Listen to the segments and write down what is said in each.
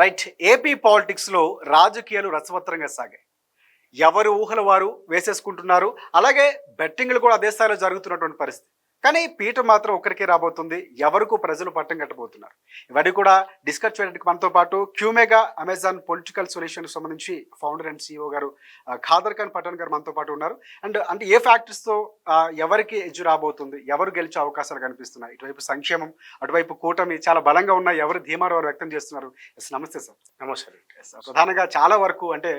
Right. AP పాలిటిక్స్లో రాజకీయాలు రసవత్తరంగా సాగాయి. ఎవరు ఊహల వారు వేసేసుకుంటున్నారు. అలాగే బెట్టింగ్లు కూడా అదే స్థాయిలో జరుగుతున్నటువంటి పరిస్థితి. కానీ పీట మాత్రం ఒక్కరికే రాబోతుంది. ఎవరికూ ప్రజలు పట్టం కట్టబోతున్నారు. ఇవన్నీ కూడా డిస్కస్ చేయడానికి మనతో పాటు క్యూమేగా అమెజాన్ పొలిటికల్ సొల్యూషన్ సంబంధించి ఫౌండర్ అండ్ సిఇఓ గారు ఖాదర్ ఖాన్ పఠాన్ గారు మనతో పాటు ఉన్నారు. అండ్ అంటే ఏ ఫ్యాక్టర్స్తో ఎవరికి ఎడ్జ్ రాబోతుంది, ఎవరు గెలిచే అవకాశాలు కనిపిస్తున్నాయి, ఇటువైపు సంక్షేమం, అటువైపు కూటమి చాలా బలంగా ఉన్నాయి, ఎవరు ధీమారు వారు వ్యక్తం చేస్తున్నారు. ఎస్, నమస్తే సార్. నమస్తే. ప్రధానంగా చాలా వరకు అంటే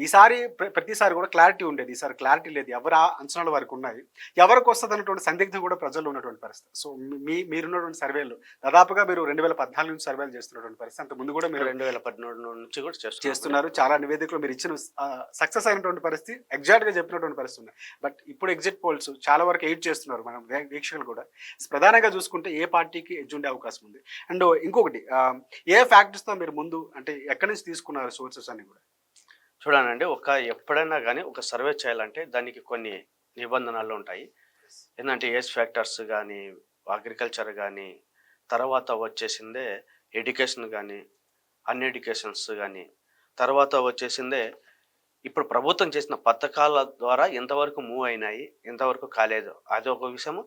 ఈసారి ప్రతిసారి కూడా క్లారిటీ ఉండేది, ఈసారి క్లారిటీ లేదు. ఎవరు అంచనాల వరకు ఉన్నాయి, ఎవరికి వస్తుంది అన్నటువంటి సందిగ్ధం కూడా ప్రజల్లో ఉన్నటువంటి పరిస్థితి. సో మీరున్నటువంటి సర్వేలు దాదాపుగా మీరు 2014 నుంచి సర్వేలు చేస్తున్నటువంటి పరిస్థితి. అంత ముందు కూడా మీరు 2013 నుంచి కూడా చేస్తున్నారు. చాలా నివేదికలు మీరు ఇచ్చిన సక్సెస్ అయినటువంటి పరిస్థితి, ఎగ్జాక్ట్ గా చెప్పినటువంటి పరిస్థితి ఉన్నాయి. బట్ ఇప్పుడు ఎగ్జిట్ పోల్స్ చాలా వరకు ఎయిడ్ చేస్తున్నారు మనం వీక్షకులు కూడా. ప్రధానంగా చూసుకుంటే ఏ పార్టీకి ఎడ్జ్ ఉండే అవకాశం ఉంది. అండ్ ఇంకొకటి, ఏ ఫ్యాక్టర్స్ తో మీరు ముందు అంటే ఎక్కడి నుంచి తీసుకున్నారు సోర్సెస్ అన్ని కూడా? చూడండి, ఎప్పుడైనా కానీ ఒక సర్వే చేయాలంటే దానికి కొన్ని నిబంధనలు ఉంటాయి. ఏంటంటే ఏజ్ ఫ్యాక్టర్స్ కానీ, అగ్రికల్చర్ కానీ, తర్వాత వచ్చేసిందే ఎడ్యుకేషన్ కానీ, అన్ఎడ్యుకేషన్స్ కానీ, తర్వాత వచ్చేసిందే ఇప్పుడు ప్రభుత్వం చేసిన పథకాల ద్వారా ఎంతవరకు మూవ్ అయినాయి, ఎంతవరకు కాలేదు, అది ఒక విషయము.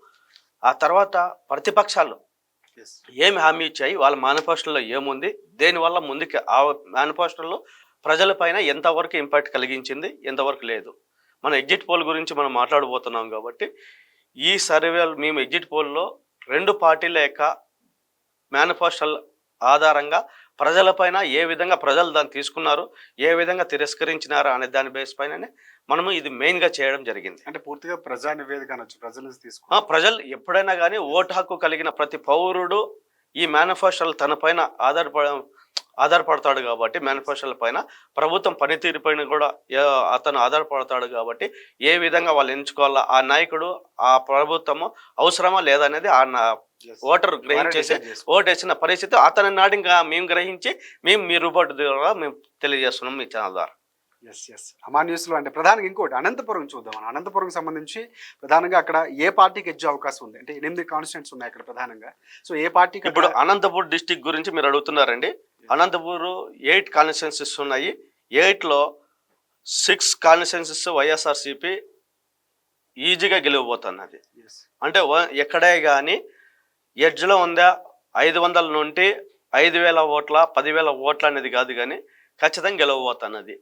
ఆ తర్వాత ప్రతిపక్షాలు ఏమి హామీ ఇచ్చాయి, వాళ్ళ మేనిఫెస్టోలో ఏముంది, దేనివల్ల ముందుకు ఆ మేనిఫెస్టోలో ప్రజలపైన ఎంతవరకు ఇంపాక్ట్ కలిగించింది, ఎంతవరకు లేదు. మన ఎగ్జిట్ పోల్ గురించి మనం మాట్లాడబోతున్నాం కాబట్టి ఈ సర్వేలు మేము ఎగ్జిట్ పోల్లో 2 పార్టీల యొక్క మేనిఫెస్టోల ఆధారంగా ప్రజలపైన ఏ విధంగా ప్రజలు దాన్ని తీసుకున్నారు, ఏ విధంగా తిరస్కరించినారు అనే దాని బేస్ పైననే మనము ఇది మెయిన్గా చేయడం జరిగింది. అంటే పూర్తిగా ప్రజా నివేదిక అనొచ్చు, ప్రజల నుంచి ప్రజలు ఎప్పుడైనా కానీ ఓటు హక్కు కలిగిన ప్రతి పౌరుడు ఈ మేనిఫెస్టోలు తన పైన ఆధారపడతాడు కాబట్టి, మేనిఫెస్టోల పైన ప్రభుత్వం పనితీరు పైన కూడా అతను ఆధారపడతాడు కాబట్టి ఏ విధంగా వాళ్ళు ఎంచుకోవాలా, ఆ నాయకుడు ఆ ప్రభుత్వము అవసరమా లేదా అనేది ఆ ఓటర్ గ్రహించేసి ఓటేసిన పరిస్థితి అతని నాటి మేము గ్రహించి మేము మీ రూపాటు ద్వారా మేము తెలియజేస్తున్నాం మీ ఛానల్ ద్వారా. ఎస్. అమా న్యూస్లో అంటే ప్రధానంగా ఇంకోటి అనంతపురం చూద్దాం. అనంతపురం సంబంధించి ప్రధానంగా అక్కడ ఏ పార్టీకి ఎడ్జ్ అవకాశం ఉంది అంటే 8 కాన్స్టిట్యూన్సీస్ ఉన్నాయి అక్కడ ప్రధానంగా. సో ఏ పార్టీకి? ఇప్పుడు అనంతపూర్ డిస్టిక్ గురించి మీరు అడుగుతున్నారండి. అనంతపూర్ 8 కాన్స్టిట్యూన్సీస్ ఉన్నాయి. 8లో 6 కాన్స్టిట్యూన్సీస్ వైఎస్ఆర్సీపీ ఈజీగా గెలివబోతున్నది. అంటే ఎక్కడే కానీ ఎడ్జ్లో ఉందా 500 నుండి 5,000 ఓట్ల 10,000 ఓట్ల అనేది కాదు, కానీ ఖచ్చితంగా గెలవబోతున్నది.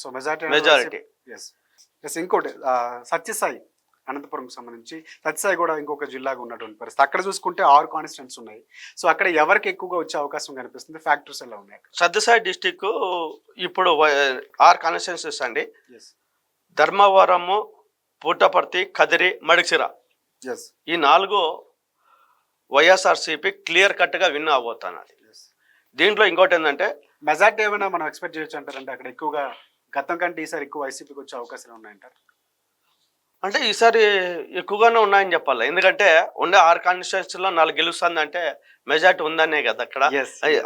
So majority. ఎస్. ఇంకోటి సత్యసాయి, అనంతపురం సంబంధించి సత్యసాయి కూడా ఇంకొక జిల్లాగా ఉన్నటువంటి పరిస్థితి. అక్కడ చూసుకుంటే 6 కాన్స్టిట్యూన్సీస్ ఉన్నాయి. సో అక్కడ ఎవరికి ఎక్కువగా వచ్చే అవకాశం కనిపిస్తుంది, ఫ్యాక్టర్స్ ఎలా ఉన్నాయి? సత్యసాయి డిస్టిక్ ఇప్పుడు 6 కాన్స్టిట్యూన్సీస్ అండి. ధర్మవరము, పుట్టపర్తి, కదిరి, మడిసిర, ఈ 4 వైఎస్ఆర్సీపీ క్లియర్ కట్గా విన్ అవబోతున్నది. దీంట్లో ఇంకోటి ఏంటంటే మెజార్టీ ఏమైనా మనం ఎక్స్పెక్ట్ చేయొచ్చు అంటారంటే అక్కడ ఎక్కువగా గతం కంటే ఈసారి ఎక్కువ వైసీపీకి వచ్చే అవకాశాలు ఉన్నాయంటారు? అంటే ఈసారి ఎక్కువగానే ఉన్నాయని చెప్పాలి. ఎందుకంటే ఉండే 6 కాన్స్టిట్యూన్సీలో 4 గెలుస్తుందంటే మెజార్టీ ఉందనే కదా అక్కడ.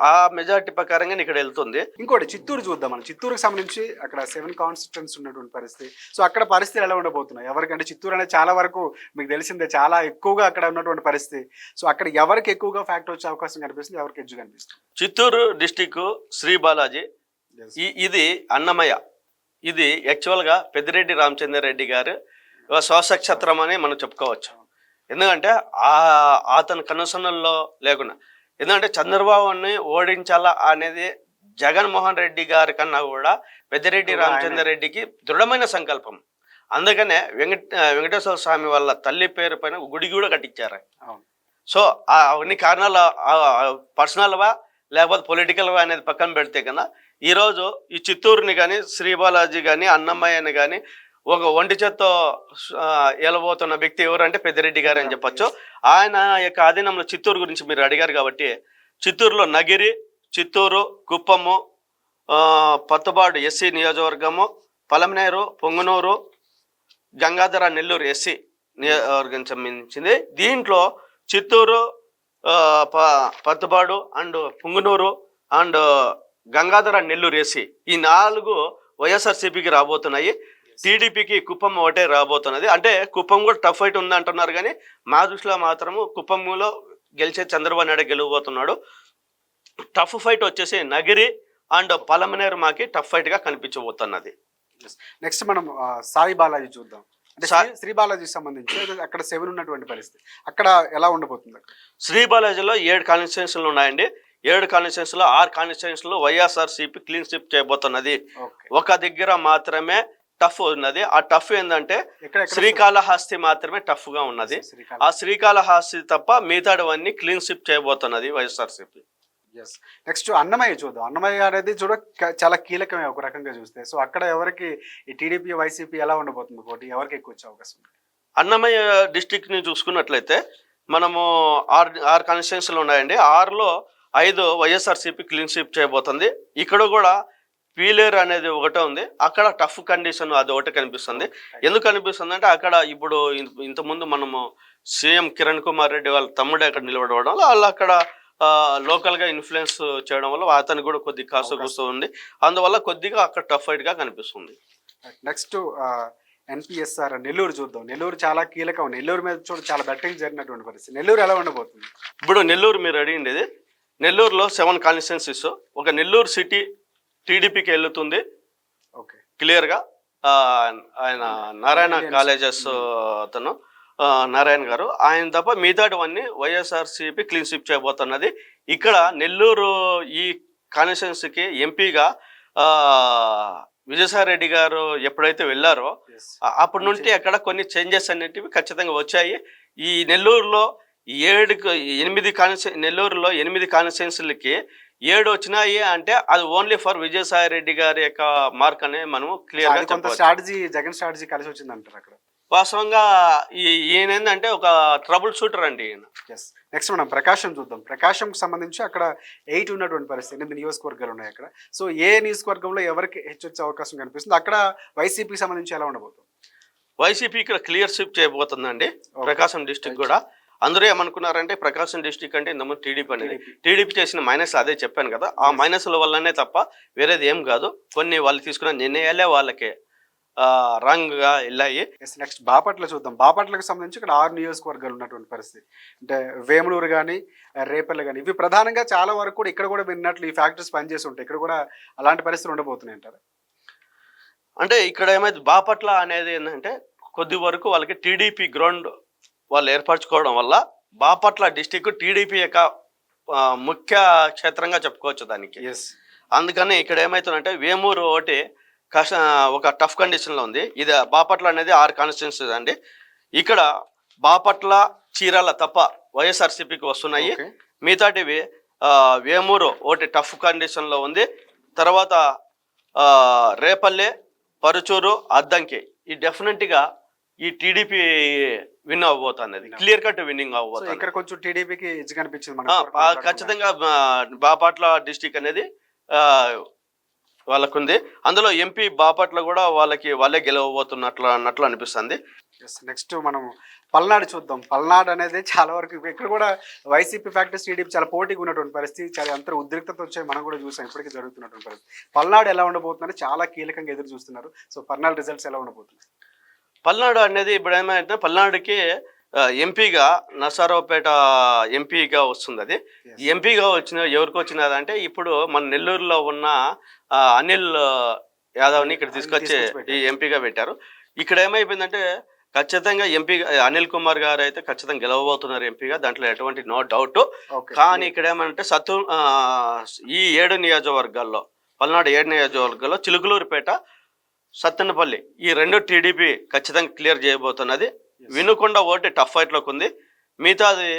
ఆ మెజార్టీ ప్రకారంగా ఇక్కడ వెళ్తుంది. ఇంకోటి చిత్తూరు చూద్దాం. మనం చిత్తూరుకి సంబంధించి అక్కడ 7 కాన్స్టిట్యూన్సీ ఉన్నటువంటి పరిస్థితి. సో అక్కడ పరిస్థితులు ఎలా ఉండబోతున్నాయి? ఎవరికంటే చిత్తూరు అనేది చాలా వరకు మీకు తెలిసిందే, చాలా ఎక్కువగా అక్కడ ఉన్నటువంటి పరిస్థితి. సో అక్కడ ఎవరికి ఎక్కువగా ఫ్యాక్టర్ వచ్చే అవకాశం కనిపిస్తుంది, ఎవరికి ఎడ్జ్ కనిపిస్తుంది? చిత్తూరు డిస్టిక్ శ్రీ బాలాజీ, ఇది అన్నమయ్య, ఇది యాక్చువల్గా పెద్దిరెడ్డి రామచంద్రారెడ్డి గారు స్వసక్షత్రం అని మనం చెప్పుకోవచ్చు. ఎందుకంటే అతని కనుసనల్లో లేకుండా, ఎందుకంటే చంద్రబాబుని ఓడించాలా అనేది జగన్మోహన్ రెడ్డి గారి కన్నా కూడా పెద్దిరెడ్డి రామచంద్రారెడ్డికి దృఢమైన సంకల్పం. అందుకనే వెంకటేశ్వర స్వామి వాళ్ళ తల్లి పేరు పైన గుడి కూడా కట్టించారు. సో అన్ని కారణాలు పర్సనల్వా లేకపోతే పొలిటికల్వా అనేది పక్కన పెడితే కన్నా ఈరోజు ఈ చిత్తూరుని కానీ, శ్రీ బాలాజీ కానీ, అన్నమయ్యని కానీ ఒక ఒంటి చేత్తో ఎలబోతున్న వ్యక్తి ఎవరంటే పెద్దిరెడ్డి గారు అని చెప్పచ్చు. ఆయన యొక్క ఆధీనంలో చిత్తూరు గురించి మీరు అడిగారు కాబట్టి, చిత్తూరులో నగిరి, చిత్తూరు, కుప్పము, పత్తుబాడు ఎస్సీ నియోజకవర్గము, పలమనేరు, పొంగునూరు, గంగాధర నెల్లూరు ఎస్సీ నియోజకవర్గం సంబంధించింది. దీంట్లో చిత్తూరు, పత్తుబాడు and Punganur and Gangadhara Nellore SC, ఈ 4 వైఎస్ఆర్సీపీకి రాబోతున్నాయి. టీడీపీకి కుప్పం ఒకటే రాబోతున్నది. అంటే కుప్పం కూడా టఫ్ ఫైట్ ఉంది అంటున్నారు, కానీ మా దృష్టిలో మాత్రము కుప్పంలో గెలిచే చంద్రబాబు నాయుడు గెలవబోతున్నాడు. టఫ్ ఫైట్ వచ్చేసి నగిరి అండ్ పలమనేరు మాకి టఫ్ ఫైట్ గా కనిపించబోతున్నది. నెక్స్ట్ మనం సాయి బాలాజీ చూద్దాం. అంటే శ్రీ బాలాజీకి సంబంధించి అక్కడ 7 ఉన్నటువంటి పరిస్థితి అక్కడ ఎలా ఉండబోతుంది? శ్రీ బాలాజీలో 7 కాన్స్టిట్యూన్సీలు ఉన్నాయండి. 7 కాన్స్టిట్యూన్సీలో 6 కాన్స్టిట్యూన్సీలో వైఎస్ఆర్సీపీ క్లీన్ స్వీప్ చేయబోతున్నది. ఒక దగ్గర మాత్రమే టఫ్ ఉన్నది. ఆ టఫ్ ఏంటంటే శ్రీకాళహస్తి మాత్రమే టఫ్ గా ఉన్నది. ఆ శ్రీకాళహస్తి తప్ప మిగతాడవన్నీ క్లీన్ స్వీప్ చేయబోతున్నది వైఎస్ఆర్సీపీ. నెక్స్ట్ అన్నమయ్య చూద్దాం. అన్నమయ్య అనేది చాలా కీలకమే ఒక రకంగా చూస్తే. సో అక్కడ ఎవరికి ఈ టీడీపీ వైసీపీ ఎలా ఉండబోతుంది పోటీ, ఎవరికి ఎక్కువ వచ్చే అవకాశం ఉంది? అన్నమయ్య డిస్టిక్ ని చూసుకున్నట్లయితే మనము 6 కాన్స్టిట్యూన్సీలు ఉన్నాయండి. 6లో 5 వైఎస్ఆర్సీపీ క్లీన్ స్వీప్ చేయబోతుంది. ఇక్కడ కూడా పీలేరు అనేది ఒకటే ఉంది. అక్కడ టఫ్ కండిషన్ అది ఒకటి కనిపిస్తుంది. ఎందుకు కనిపిస్తుంది అంటే అక్కడ ఇప్పుడు ఇంతకుముందు మనము సీఎం కిరణ్ కుమార్ రెడ్డి వాళ్ళ తమ్ముడు అక్కడ నిలబడవడం వల్ల వాళ్ళు అక్కడ లోకల్గా ఇన్ఫ్లుయెన్స్ చేయడం వల్ల అతనికి కూడా కొద్దిగా కాస్త కూస్తూ ఉంది. అందువల్ల కొద్దిగా అక్కడ టఫ్ ఫైట్గా కనిపిస్తుంది. నెక్స్ట్ ఎన్పిఎస్ఆర్ నెల్లూరు చూద్దాం. నెల్లూరు చాలా కీలకం. నెల్లూరు మీద చాలా బెట్టింగ్ జరిగినటువంటి పరిస్థితి. నెల్లూరు ఎలా ఉండబోతుంది? ఇప్పుడు నెల్లూరు మీరు అడిగిండేది, నెల్లూరులో 7 కాన్స్టిట్యున్సీస్. ఒక నెల్లూరు సిటీ టీడీపీకి వెళ్తుంది క్లియర్గా. ఆయన నారాయణ కాలేజెస్ అతను నారాయణ గారు, ఆయన తప్ప మిగతావన్నీ వైఎస్ఆర్సీపీ క్లీన్ స్వీప్ చేయబోతున్నది. ఇక్కడ నెల్లూరు ఈ కాన్స్టిట్యున్సీకి ఎంపీగా విజయసాయి రెడ్డి గారు ఎప్పుడైతే వెళ్ళారో అప్పటి నుండి అక్కడ కొన్ని చేంజెస్ అనేటివి ఖచ్చితంగా వచ్చాయి. ఈ నెల్లూరులో 8 కాన్స్టిట్యున్సీలకి 7 వచ్చినాయి అంటే అది ఓన్లీ ఫర్ విజయసాయి రెడ్డి గారి యొక్క మార్క్ అనే మనం క్లియర్ గా చెప్పాలి. జగన్ స్ట్రాటజీ కలిసి వచ్చింది అంటారు అక్కడ. వాస్తవంగా ఈయన ఏంటంటే ఒక ట్రబుల్ షూటర్ అండి ఈయన. నెక్స్ట్ మనం ప్రకాశం చూద్దాం. ప్రకాశంకి సంబంధించి అక్కడ 8 ఉన్నటువంటి పరిస్థితి. 8 నియోజకవర్గాలు ఉన్నాయి అక్కడ. సో ఏ నియోజకవర్గంలో ఎవరికి హెచ్చొచ్చే అవకాశం కనిపిస్తుంది? అక్కడ వైసీపీకి సంబంధించి ఎలా ఉండబోతుంది? వైసీపీ ఇక్కడ క్లియర్ స్వీప్ చేయబోతుందండి ప్రకాశం డిస్టిక్ కూడా. అందరూ ఏమనుకున్నారంటే ప్రకాశం డిస్టిక్ అంటే ఇంతకుముందు టీడీపీ అనేది, టీడీపీ చేసిన మైనస్ అదే చెప్పాను కదా, ఆ మైనస్ల వల్లనే తప్ప వేరేది ఏం కాదు. కొన్ని వాళ్ళు తీసుకున్న నిర్ణయాలే వాళ్ళకి రాంగ్ గా వెళ్ళాయి. నెక్స్ట్ బాపట్ల చూద్దాం. బాపట్లకు సంబంధించి ఇక్కడ 6 నియోజకవర్గాలు ఉన్నటువంటి పరిస్థితి. అంటే వేములూరు కానీ రేపల్లె కానీ ఇవి ప్రధానంగా చాలా వరకు కూడా ఇక్కడ కూడా విన్నట్లు ఈ ఫ్యాక్టరీస్ పనిచేసి ఉంటాయి. ఇక్కడ కూడా అలాంటి పరిస్థితులు ఉండబోతున్నాయి అంటారు. అంటే ఇక్కడ ఏమైతే బాపట్ల అనేది ఏంటంటే కొద్ది వరకు వాళ్ళకి టీడీపీ గ్రౌండ్ వాళ్ళు ఏర్పరచుకోవడం వల్ల బాపట్ల డిస్టిక్ టీడీపీ యొక్క ముఖ్య క్షేత్రంగా చెప్పుకోవచ్చు దానికి. అందుకని ఇక్కడ ఏమవుతుందంటే వేమూరు ఒకటి ఒక టఫ్ కండిషన్లో ఉంది. ఇది బాపట్ల అనేది 6 కాన్స్టిట్యున్సీస్ అండి. ఇక్కడ బాపట్ల చీరాల తప్ప వైఎస్ఆర్సీపీకి వస్తున్నాయి. మిగతాటివి వేమూరు ఒకటి టఫ్ కండిషన్లో ఉంది. తర్వాత రేపల్లె, పరుచూరు, అద్దంకి ఈ డెఫినెట్గా ఈ టీడీపీ విన్ అవ్వబోతుంది. క్లియర్ కట్ విన్నింగ్ అవ్వబోతుంది. ఇక్కడ కొంచెం టీడీపీకి ఎడ్జ్ కనిపించింది. ఖచ్చితంగా బాపట్ల డిస్టిక్ అనేది వాళ్ళకుంది. అందులో ఎంపీ బాపట్ల కూడా వాళ్ళే గెలవబోతున్నట్లు అనిపిస్తుంది. నెక్స్ట్ మనం పల్నాడు చూద్దాం. పల్నాడు అనేది చాలా వరకు ఇక్కడ కూడా వైసీపీ ఫ్యాక్టరీస్ టీడీపీ చాలా పోటీగా ఉన్నటువంటి పరిస్థితి. చాలా అంత ఉద్రిక్తత వచ్చాయి, మనం కూడా చూసాం ఇప్పటికీ జరుగుతున్నటువంటి పరిస్థితి. పల్నాడు ఎలా ఉండబోతుందని చాలా కీలకంగా ఎదురు చూస్తున్నారు. సో పల్నాడు రిజల్ట్స్ ఎలా ఉండబోతుంది? పల్నాడు అనేది ఇప్పుడు ఏమైతే పల్నాడుకి ఎంపీగా నరసరావుపేట ఎంపీగా వస్తుంది. అది ఎంపీగా ఎవరికి వచ్చినదంటే ఇప్పుడు మన నెల్లూరులో ఉన్న అనిల్ యాదవ్ని ఇక్కడ తీసుకొచ్చి ఈ ఎంపీగా పెట్టారు. ఇక్కడ ఏమైపోయిందంటే ఖచ్చితంగా ఎంపీ అనిల్ కుమార్ గారు అయితే ఖచ్చితంగా గెలవబోతున్నారు ఎంపీగా, దాంట్లో ఎటువంటి నో డౌట్. కానీ ఇక్కడ ఏమంటే ఈ 7 నియోజకవర్గాల్లో పల్నాడు 7 నియోజకవర్గాల్లో చిలుకలూరుపేట, సత్తెనపల్లి ఈ 2 టీడీపీ ఖచ్చితంగా క్లియర్ చేయబోతున్నది. వినుకొండ ఒకటి టఫ్ ఫైట్లోకి ఉంది. మిగతాది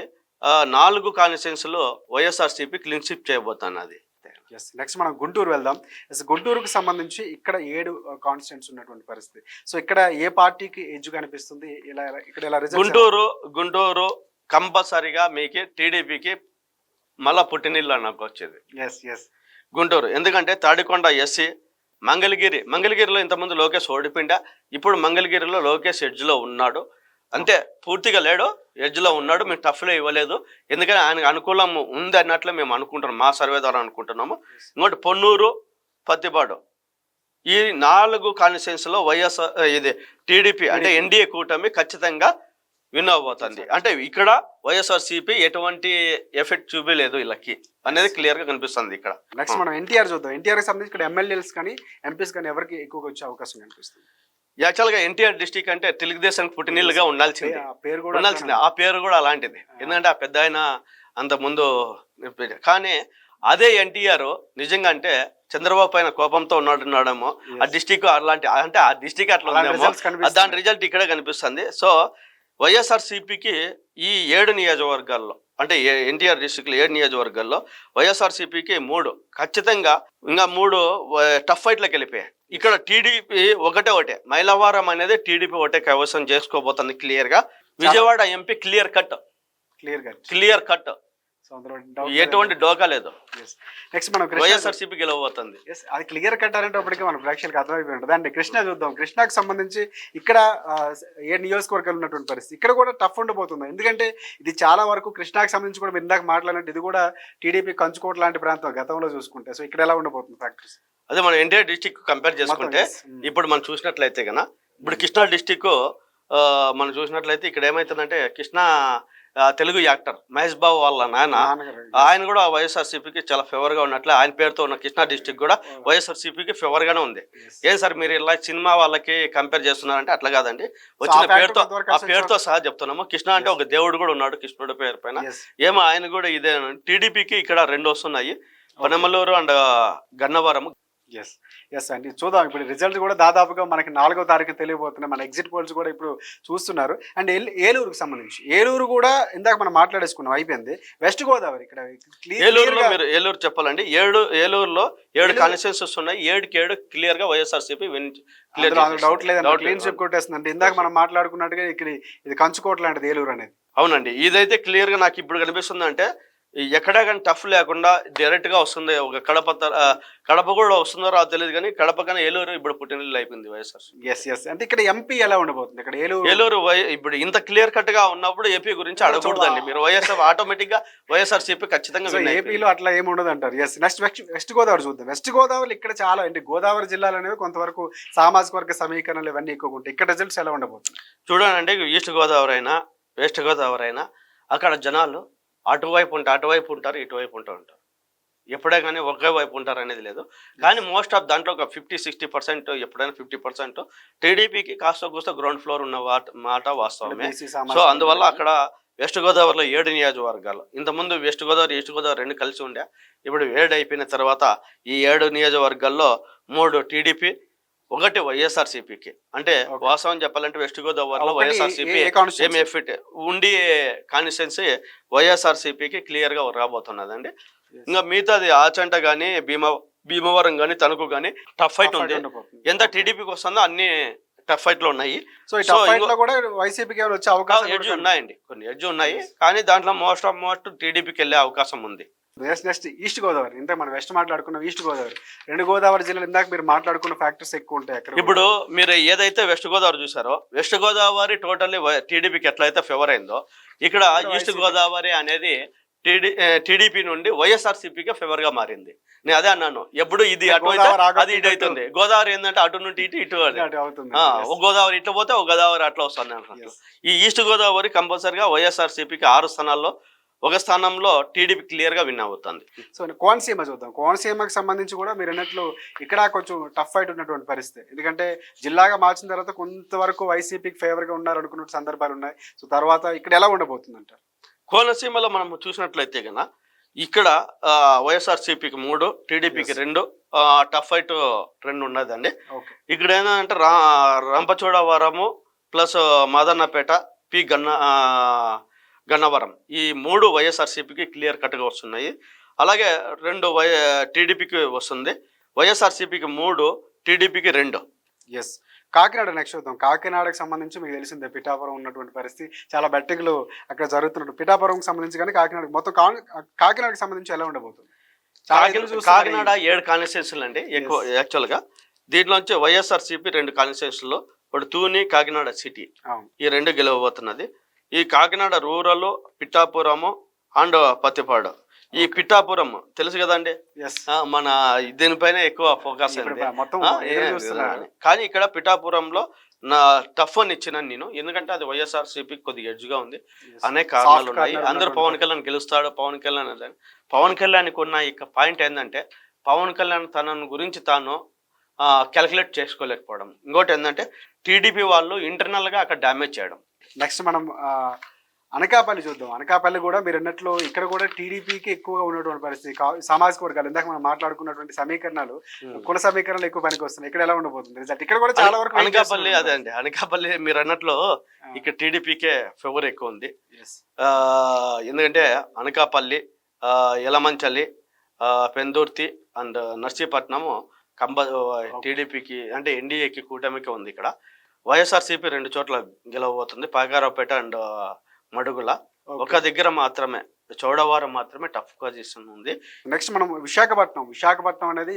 4 కాన్స్టిట్యున్సీలో వైఎస్ఆర్సీపీ క్లీన్ స్వీప్ చేయబోతున్నది. నెక్స్ట్ మనం గుంటూరు వెళ్దాం. గుంటూరుకు సంబంధించి ఇక్కడ 7 కాన్స్టిట్యున్సీ ఉన్నటువంటి పరిస్థితి. సో ఇక్కడ ఏ పార్టీకి ఎడ్జ్ కనిపిస్తుంది? గుంటూరు కంపల్సరీగా మీకు టీడీపీకి మళ్ళా పుట్టినిల్లు నాకు వచ్చేది గుంటూరు. ఎందుకంటే తాడికొండ ఎస్సీ, మంగళగిరిలో ఇంతకుముందు లోకేష్ ఓడిపోయిండా, ఇప్పుడు మంగళగిరిలో లోకేష్ ఎడ్జ్లో ఉన్నాడు. అంతే, పూర్తిగా లేడు, ఎడ్జ్లో ఉన్నాడు. మేము టఫ్లో ఇవ్వలేదు, ఎందుకంటే ఆయనకు అనుకూలం ఉంది అన్నట్లు మేము అనుకుంటున్నాం, మా సర్వే ద్వారా అనుకుంటున్నాము. ఇంకోటి పొన్నూరు, పత్తిపాడు ఈ 4 కాన్స్టిట్యున్సీలో వైఎస్ఆర్ ఇది టీడీపీ అంటే ఎన్డీఏ కూటమి ఖచ్చితంగా విన్ అవబోతుంది. అంటే ఇక్కడ వైఎస్ఆర్సీపీ ఎటువంటి ఎఫెక్ట్ చూపించలేదు వీళ్ళకి అనేది క్లియర్ గా కనిపిస్తుంది ఇక్కడ. నెక్స్ట్ మనం ఎన్టీఆర్ చూద్దాం. ఎన్టీఆర్ సంబంధించి ఇక్కడ ఎమ్మెల్యేస్ కానీ ఎంపీస్ కానీ ఎవరికి ఎక్కువగా వచ్చే అవకాశం కనిపిస్తుంది? యాక్చువల్ గా ఎన్టీఆర్ డిస్టిక్ అంటే తెలుగుదేశానికి పుట్టినీళ్ళుగా ఉండాల్సింది. ఆ పేరు కూడా ఆ పేరు కూడా అలాంటిది. ఎందుకంటే ఆ పెద్ద ఆయన అంత ముందు, కానీ అదే ఎన్టీఆర్ నిజంగా అంటే చంద్రబాబు పైన కోపంతో ఉన్నాడేమో. ఆ డిస్టిక్ అలాంటి, అంటే ఆ డిస్టిక్ అట్లా ఉందేమో, దాని రిజల్ట్ ఇక్కడే కనిపిస్తుంది. సో వైఎస్ఆర్సీపీకి ఈ 7 నియోజకవర్గాల్లో, అంటే ఎన్టీఆర్ డిస్టిక్లో 7 నియోజకవర్గాల్లో వైఎస్ఆర్సీపీకి 3 ఖచ్చితంగా, ఇంకా 3 టఫ్ ఫైట్లకు వెళ్ళిపోయాయి. ఇక్కడ టీడీపీ ఒకటే మైలవరం అనేది టీడీపీ ఒకటే కైవసం చేసుకోబోతుంది క్లియర్ గా. విజయవాడ ఎంపీ క్లియర్ కట్, ఎటువంటి డోకా లేదు. నెక్స్ట్ మనం వైఎస్ఆర్సీపీ గెలవబోతుంది. అది క్లియర్ కట్ అంటే అప్పటికే మన ప్రేక్షకులకు అర్థమైపోయి ఉంటుంది. అంటే కృష్ణా చూద్దాం. కృష్ణాకి సంబంధించి ఇక్కడ 7 నియోజకవర్గాలు ఉన్నటువంటి పరిస్థితి ఇక్కడ కూడా టఫ్ ఉండబోతుంది. ఎందుకంటే ఇది చాలా వరకు కృష్ణాకి సంబంధించి కూడా మీరు ఇందాక మాట్లాడినట్టు ఇది కూడా టీడీపీ కంచుకోట లాంటి ప్రాంతం గతంలో చూసుకుంటే. సో ఇక్కడ ఎలా ఉండబోతుంది ఫ్యాక్టర్స్? అదే మనం ఎన్టీఆర్ డిస్టిక్ కంపేర్ చేసుకుంటే ఇప్పుడు మనం చూసినట్లయితే కన్నా, ఇప్పుడు కృష్ణా డిస్టిక్ మనం చూసినట్లయితే ఇక్కడ ఏమైతుందంటే, కృష్ణా తెలుగు యాక్టర్ మహేష్ బాబు వాళ్ళ ఆయన కూడా వైఎస్ఆర్సీపీకి చాలా ఫేవర్ గా ఉన్నట్లే. ఆయన పేరుతో ఉన్న కృష్ణా డిస్టిక్ కూడా వైఎస్ఆర్సీపీకి ఫేవర్ గానే ఉంది. ఏం సార్ మీరు ఇలా సినిమా వాళ్ళకి కంపేర్ చేస్తున్నారంటే అట్లా కాదండి, వచ్చిన పేరుతో ఆ పేరుతో సహా చెప్తున్నాము. కృష్ణ అంటే ఒక దేవుడు కూడా ఉన్నాడు కృష్ణుడి పేరు పైన. ఏమో ఆయన కూడా ఇదే. టీడీపీకి ఇక్కడ 2 వస్తున్నాయి, పనమలూరు అండ్ గన్నవరం. ఎస్ అండి, చూద్దాం. ఇప్పుడు రిజల్ట్ కూడా దాదాపుగా మనకి 4వ తారీఖు తెలియబోతున్నాయి. మన ఎగ్జిట్ పోల్స్ కూడా ఇప్పుడు చూస్తున్నారు. అండ్ ఏలూరుకి సంబంధించి, ఏలూరు కూడా ఇందాక మనం మాట్లాడేసుకున్నాం, అయిపోయింది. వెస్ట్ గోదావరి ఇక్కడ ఏలూరులో మీరు ఏలూరు చెప్పాలండి. ఏలూరులో 7 కాన్స్టిట్యూన్సీస్ ఉన్నాయి. 7కి 7 క్లియర్ గా వైఎస్ఆర్సీపీ డౌట్ లేదండి, క్లీన్ స్వీప్ కొట్టేస్తుంది. అంటే ఇందాక మనం మాట్లాడుకున్నట్టుగా ఇక్కడ ఇది కంచుకోట లాంటిది ఏలూరు అనేది. అవునండి, ఇదైతే క్లియర్ గా నాకు ఇప్పుడు కనిపిస్తుంది. అంటే ఎక్కడా కానీ టఫ్ లేకుండా డైరెక్ట్ గా వస్తుంది. ఒక కడప కూడా వస్తుందో రాదో తెలియదు, కానీ కడప కానీ ఏలూరు ఇప్పుడు పుట్టినీళ్ళు అయిపోయింది వైఎస్ఆర్. ఎస్ అంటే ఇక్కడ ఎంపీ ఎలా ఉండబోతుంది? ఇక్కడ ఏలూరు ఇప్పుడు ఇంత క్లియర్ కట్ గా ఉన్నప్పుడు ఏపీ గురించి అడగకూడదండి మీరు. వైఎస్ఆర్ ఆటోమేటిక్ గా వైఎస్ఆర్సీపీ ఖచ్చితంగా ఏపీలో అట్లా ఏమి ఉండదు అంటారు. ఎస్ నెక్స్ట్ వెస్ట్ గోదావరి చూద్దాం. వెస్ట్ గోదావరి ఇక్కడ చాలా, అంటే గోదావరి జిల్లాలు అనేవి కొంతవరకు సామాజిక వర్గ సమీకరణలు ఇవన్నీ ఎక్కువ ఉంటాయి. ఇక్కడ రిజల్ట్స్ ఎలా ఉండబోతుంది చూడండి. ఈస్ట్ గోదావరి అయినా వెస్ట్ గోదావరి అయినా అక్కడ జనాలు అటువైపు ఉంటారు, ఇటువైపు ఉంటారు. ఎప్పుడే కానీ ఒకే వైపు ఉంటారు అనేది లేదు. కానీ మోస్ట్ ఆఫ్ దాంట్లో ఒక 50-60% ఎప్పుడైనా 50% టీడీపీకి కాస్త కూస్త గ్రౌండ్ ఫ్లోర్ ఉన్న మాట వాస్తవమే. సో అందువల్ల అక్కడ వెస్ట్ గోదావరిలో 7 నియోజకవర్గాలు, ఇంతకుముందు వెస్ట్ గోదావరి ఈస్ట్ గోదావరి 2 కలిసి ఉండే, ఇప్పుడు 7 అయిపోయిన తర్వాత ఈ 7 నియోజకవర్గాల్లో 3 టీడీపీ, 1 వైఎస్ఆర్సీపీకి. అంటే వాస్తవం చెప్పాలంటే వెస్ట్ గోదావరిలో వైఎస్ఆర్సీపీ ఎంఎఫ్టీ ఉండి కాన్స్టిట్యున్సీ వైఎస్ఆర్సీపీకి క్లియర్ గా రాబోతున్నదండి. ఇంకా మిగతాది ఆచంట కానీ భీమవరం కానీ తణుకు కానీ టఫ్ ఫైట్ ఉంది. ఎంత టీడీపీకి వస్తుందో అన్ని టఫ్ ఫైట్ లో ఉన్నాయి. ఎడ్జ్ ఉన్నాయండి, కొన్ని ఎడ్జ్ ఉన్నాయి, కానీ దాంట్లో మోస్ట్ టీడీపీకి వెళ్ళే అవకాశం ఉంది. Next east Godavari. ఇంత మనం వెస్ట్ మాట్లాడుకున్నాం, ఈస్ట్ గోదావరి 2 గోదావరి జిల్లాలు ఇందాక మీరు మాట్లాడుకున్న ఫ్యాక్టర్స్ ఎక్కువ ఉంటాయి అక్కడ. ఇప్పుడు మీరు ఏదైతే వెస్ట్ గోదావరి చూసారో, వెస్ట్ గోదావరి టోటల్లీ టీడీపీకి ఎట్లయితే ఫేవర్ అయిందో, ఇక్కడ ఈస్ట్ గోదావరి అనేది టీడీపీ నుండి వైఎస్ఆర్సీపీకి ఫేవర్ గా మారింది. నేను అదే అన్నాను, ఎప్పుడు ఇది అటు అది ఇటు అవుతుంది. గోదావరి ఏంటంటే అటు నుండి ఇటు అవుతుంది. ఒక గోదావరి ఇట్లా పోతే ఒక గోదావరి అట్లా వస్తుంది అన్నట్టు. ఈ ఈస్ట్ గోదావరి కంపల్సరిగా వైఎస్ఆర్సీపీకి 6 స్థానాల్లో 1 స్థానంలో టీడీపీ క్లియర్ గా విన్ అవుతుంది. సో కోనసీమ చూద్దాం. కోనసీమకి సంబంధించి కూడా మీరు అన్నట్లు ఇక్కడ కొంచెం టఫ్ ఫైట్ ఉన్నటువంటి పరిస్థితి. ఎందుకంటే జిల్లాగా మార్చిన తర్వాత కొంతవరకు వైసీపీకి ఫేవర్ గా ఉన్నారు అనుకున్న సందర్భాలు ఉన్నాయి. సో తర్వాత ఇక్కడ ఎలా ఉండబోతుంది అంటారు? కోనసీమలో మనం చూసినట్లయితే కన్నా ఇక్కడ వైఎస్ఆర్సీపీకి 3, టీడీపీకి 2, టఫ్ ఫైట్ 2 ఉన్నదండి. ఇక్కడ ఏంటంటే రంపచోడవరము ప్లస్ మదన్నపేట, గన్నవరం, ఈ 3 వైఎస్ఆర్సీపీకి క్లియర్ కట్గా వస్తున్నాయి. అలాగే 2 టీడీపీకి వస్తుంది. వైఎస్ఆర్సీపీకి 3, టీడీపీకి 2. ఎస్ కాకినాడ నెక్స్ట్ చూద్దాం. కాకినాడకు సంబంధించి మీకు తెలిసిందే పిఠాపురం ఉన్నటువంటి పరిస్థితి, చాలా బెట్టింగ్లు అక్కడ జరుగుతున్నట్టు. పిఠాపురంకి సంబంధించి కానీ కాకినాడకి మొత్తం కాకినాడకి సంబంధించి ఎలా ఉండబోతుంది? కాకినాడ 7 కాన్స్టిట్యున్సీలు అండి ఎక్కువ యాక్చువల్గా. దీంట్లోంచి వైఎస్ఆర్సీపీ 2 కాన్స్టిట్యున్సీల్లో ఒకటి తూని, కాకినాడ సిటీ, ఈ 2 గెలవబోతున్నది. ఈ Kakinada rural, Pithapuram and Pattipadu. ఈ పిఠాపురం తెలుసు కదండి, మన దీనిపైన ఎక్కువ ఫోకస్ అయింది. కానీ ఇక్కడ పిఠాపురంలో నా టఫ్ అని ఇచ్చినాను నేను, ఎందుకంటే అది వైఎస్ఆర్సీపీ కొద్దిగా ఎడ్జ్గా ఉంది. Yes. అనేక కారణాలు Soft ఉన్నాయి. corner అందరూ ఉన్నటువంటి పవన్ కళ్యాణ్ గెలుస్తాడు, పవన్ కళ్యాణ్ అని. పవన్ కళ్యాణ్కి ఉన్న ఇక పాయింట్ ఏంటంటే పవన్ కళ్యాణ్ తనను గురించి తాను క్యాలిక్యులేట్ చేసుకోలేకపోవడం. ఇంకోటి ఏంటంటే టీడీపీ వాళ్ళు ఇంటర్నల్గా అక్కడ డ్యామేజ్ చేయడం. నెక్స్ట్ మనం అనకాపల్లి చూద్దాం. అనకాపల్లి కూడా మీరు అన్నట్లు ఇక్కడ కూడా టీడీపీకి ఎక్కువగా ఉన్నటువంటి పరిస్థితి. సామాజిక వర్గాలు ఇందాక మనం మాట్లాడుకున్నటువంటి సమీకరణాలు కుల సమీకరణలు ఎక్కువ పనికి వస్తున్నాయి. ఇక్కడ ఎలా ఉండబోతుంది రిజల్ట్? ఇక్కడ కూడా చాలా వరకు అనకాపల్లి అదే అండి, అనకాపల్లి మీరు అన్నట్లు ఇక్కడ టీడీపీకే ఫేవర్ ఎక్కువ ఉంది. ఎందుకంటే అనకాపల్లి, యలమంచలి, పెందుర్తి అండ్ నర్సీపట్నము టీడీపీకి అంటే ఎన్డీఏకి కూటమికి ఉంది. ఇక్కడ వైఎస్ఆర్సీపీ 2 చోట్ల గెలవబోతుంది, పాగారావుపేట అండ్ మడుగుల. ఒక దగ్గర మాత్రమే చౌడవరం మాత్రమే టఫ్ పొజిషన్ ఉంది. నెక్స్ట్ మనం విశాఖపట్నం అనేది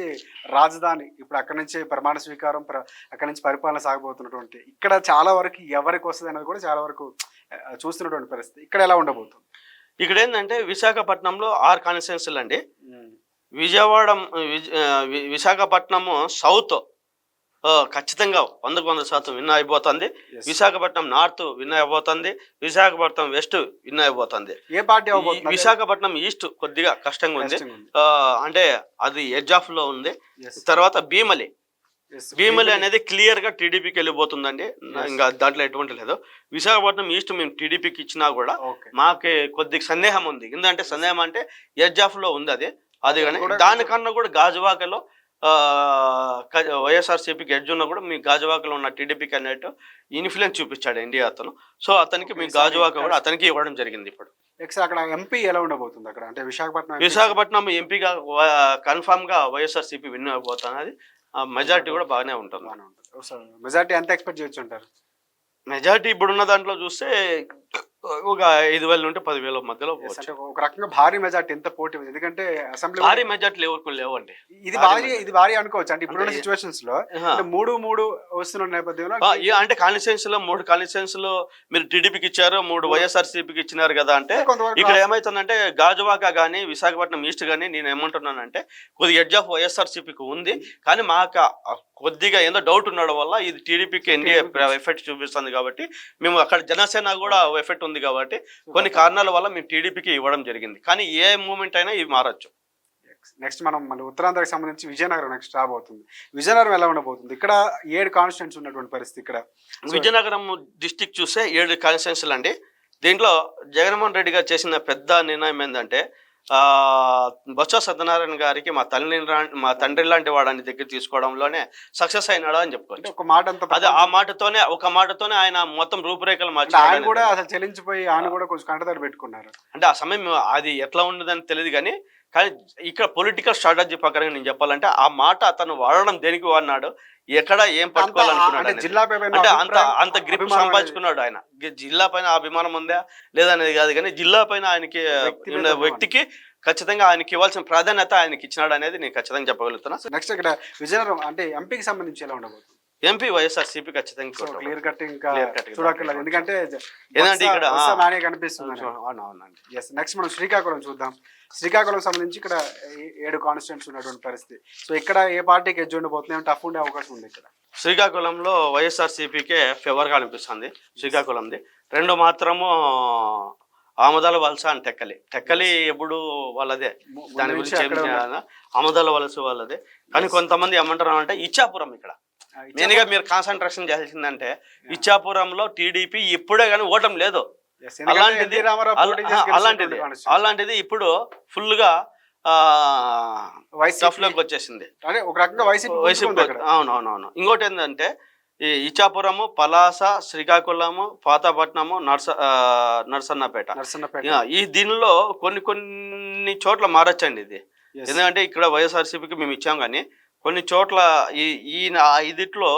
రాజధాని. ఇప్పుడు అక్కడ నుంచి ప్రమాణ స్వీకారం, అక్కడ నుంచి పరిపాలన సాగబోతున్నటువంటి ఇక్కడ చాలా వరకు ఎవరికి వస్తుంది అనేది కూడా చాలా వరకు చూస్తున్నటువంటి పరిస్థితి. ఇక్కడ ఎలా ఉండబోతుంది? ఇక్కడ ఏంటంటే విశాఖపట్నంలో 6 కాన్స్టిట్యున్సీలు అండి. విశాఖపట్నము సౌత్ ఖచ్చితంగా 100% విన్ అయిపోతుంది. విశాఖపట్నం నార్త్ విన్ అయిపోతుంది, విశాఖపట్నం వెస్ట్ విన్ అయిపోతుంది. ఏ పార్టీ? విశాఖపట్నం ఈస్ట్ కొద్దిగా కష్టంగా ఉంది, అంటే అది ఎడ్జ్ ఆఫ్ లో ఉంది. తర్వాత భీమలి అనేది క్లియర్ గా టీడీపీకి వెళ్ళిపోతుందండి, ఇంకా దాంట్లో ఎటువంటి లేదు. విశాఖపట్నం ఈస్ట్ మేము టీడీపీకి ఇచ్చినా కూడా మాకు కొద్దిగా సందేహం ఉంది. ఎందుకంటే సందేహం అంటే ఎడ్జ్ ఆఫ్ లో ఉంది అది కానీ దానికన్నా కూడా గాజువాకలో వైఎస్ఆర్సీపీకి ఎడ్జ్ ఉన్నా కూడా మీ గాజువాకలో ఉన్న టీడీపీ క్యాండిడేట్ ఇన్ఫ్లుయెన్స్ చూపించాడు ఇండియా అతను. సో అతనికి మీ గాజువాక కూడా అతనికి ఇవ్వడం జరిగింది. ఇప్పుడు అక్కడ ఎంపీ ఎలా ఉండబోతుంది అక్కడ? అంటే విశాఖపట్నం ఎంపీగా కన్ఫామ్ గా వైఎస్ఆర్సీపీ విన్ అయిపోతున్నది. మెజారిటీ కూడా బాగానే ఉంటుంది. మెజారిటీ ఎంత ఎక్స్పెక్ట్ చేయొచ్చు అంటారు? మెజారిటీ ఇప్పుడున్న దాంట్లో చూస్తే ఒక 5,000 నుండి 10,000 మధ్యలో ఒక రకంగా భారీ మెజార్టీ. ఎంత పోటీ ఉంది, ఎందుకంటే అసెంబ్లీ భారీ మెజార్టీ లేవండి. ఇది భారీ అనుకోవచ్చు. అంటే ఇప్పుడున్న సిచ్యువేషన్స్ లో 3 వస్తున్న నేపథ్యంలో అంటే కాన్స్టిట్యున్సీ లో 3 కాన్స్టిట్యున్సీ లో మీరు టీడీపీకి ఇచ్చారు, 3 వైఎస్ఆర్సీపీకి ఇచ్చినారు కదా. అంటే ఇక్కడ ఏమైతుందంటే గాజువాక గానీ విశాఖపట్నం ఈస్ట్ గానీ నేను ఏమంటున్నానంటే కొద్దిగా ఎడ్జ్ ఆఫ్ వైఎస్ఆర్సీపీకి ఉంది, కానీ మాకు కొద్దిగా ఏదో డౌట్ ఉండడం వల్ల ఇది టీడీపీకి ఎన్డీఏ ఎఫెక్ట్ చూపిస్తుంది. కాబట్టి మేము అక్కడ జనసేన కూడా ఎఫెక్ట్ ఉంది కాబట్టి కొన్ని కారణాల వల్ల మేము టీడీపీకి ఇవ్వడం జరిగింది. కానీ ఏ మూమెంట్ అయినా ఇవి మారచ్చు. నెక్స్ట్ మనం మళ్ళీ ఉత్తరాంధ్రకు సంబంధించి విజయనగరం నెక్స్ట్ రాబోతుంది. విజయనగరం ఎలా ఉండబోతుంది? ఇక్కడ 7 కాన్స్టిట్యూన్స్ ఉన్నటువంటి పరిస్థితి. ఇక్కడ విజయనగరం డిస్టిక్ చూస్తే 7 కాన్స్టిట్యున్సీలు అండి. దీంట్లో జగన్మోహన్ రెడ్డి గారు చేసిన పెద్ద నిర్ణయం ఏంటంటే బొత్స సత్యనారాయణ గారికి మా తండ్రి లాంటి వాడని దగ్గర తీసుకోవడంలోనే సక్సెస్ అయినాడు అని చెప్పుకోవచ్చు. ఒక మాటతోనే ఆయన మొత్తం రూపురేఖలు మార్చారు. కూడా అసలు చెల్లించిపోయి ఆయన కూడా కొంచెం కంటదారు పెట్టుకున్నారు. అంటే ఆ సమయం అది ఎట్లా ఉండదని తెలియదు, కానీ ఇక్కడ పొలిటికల్ స్ట్రాటజీ ప్రకారంగా నేను చెప్పాలంటే ఆ మాట అతను వాడడం దేనికి వాడినాడు, ఎక్కడ ఏం పట్టుకోవాలనుకున్నాడు అంటే అంత గ్రిప్ సంపాదించుకున్నాడు. ఆయన జిల్లా పైన అభిమానం ఉందా లేదా అనేది కాదు, కానీ జిల్లా పైన ఆయనకి వ్యక్తికి ఖచ్చితంగా ఆయనకి ఇవ్వాల్సిన ప్రాధాన్యత ఆయనకి ఇచ్చినాడు అనేది నేను ఖచ్చితంగా చెప్పగలుగుతున్నా. నెక్స్ట్ ఇక్కడ విజయనగరం అంటే ఎంపీకి సంబంధించి ఎలా ఉండబోతుంది? ఎంపీ వైఎస్ఆర్సీపీ ఖచ్చితంగా క్లియర్ కట్ ఇంకా చూడక్కర్లేదు, ఎందుకంటే ఇక్కడ కనిపిస్తుంది. నెక్స్ట్ మనం శ్రీకాకుళం చూద్దాం. శ్రీకాకుళం సంబంధించి ఇక్కడ 7 కాన్స్టిట్యూన్స్ ఉన్నటువంటి పరిస్థితి. సో ఇక్కడ ఏ పార్టీకి ఎడ్జ్ ఉండబోతుంది, టఫ్ ఉండే అవకాశం ఉంది ఇక్కడ? శ్రీకాకుళంలో వైఎస్ఆర్సీపీకే ఫేవర్గా అనిపిస్తుంది శ్రీకాకుళంది. 2 మాత్రము ఆమదాల వలస అని టెక్కలి ఎప్పుడు వాళ్ళదే, దాని గురించి ఆమదాల వలస వాళ్ళదే. కానీ కొంతమంది ఏమంటారు అంటే ఇచ్చాపురం, ఇక్కడ మెయిన్ గా మీరు కాన్సన్ట్రేషన్ చేయాల్సిందంటే ఇచ్చాపురంలో టీడీపీ ఇప్పుడే కానీ ఓటం లేదు. అలాంటిది ఇప్పుడు ఫుల్ గా వైసీపీలోకి వచ్చేసింది. అవునవునవును. ఇంకోటి ఏంటంటే ఈ ఇచ్చాపురము, పలాస, శ్రీకాకుళము, పాతపట్నము, నర్సన్నపేట ఈ దీనిలో కొన్ని చోట్ల మారచ్చండి ఇది. ఎందుకంటే ఇక్కడ వైఎస్ఆర్సీపీకి మేము ఇచ్చాం, కానీ కొన్ని చోట్ల ఈ ఇదిట్లో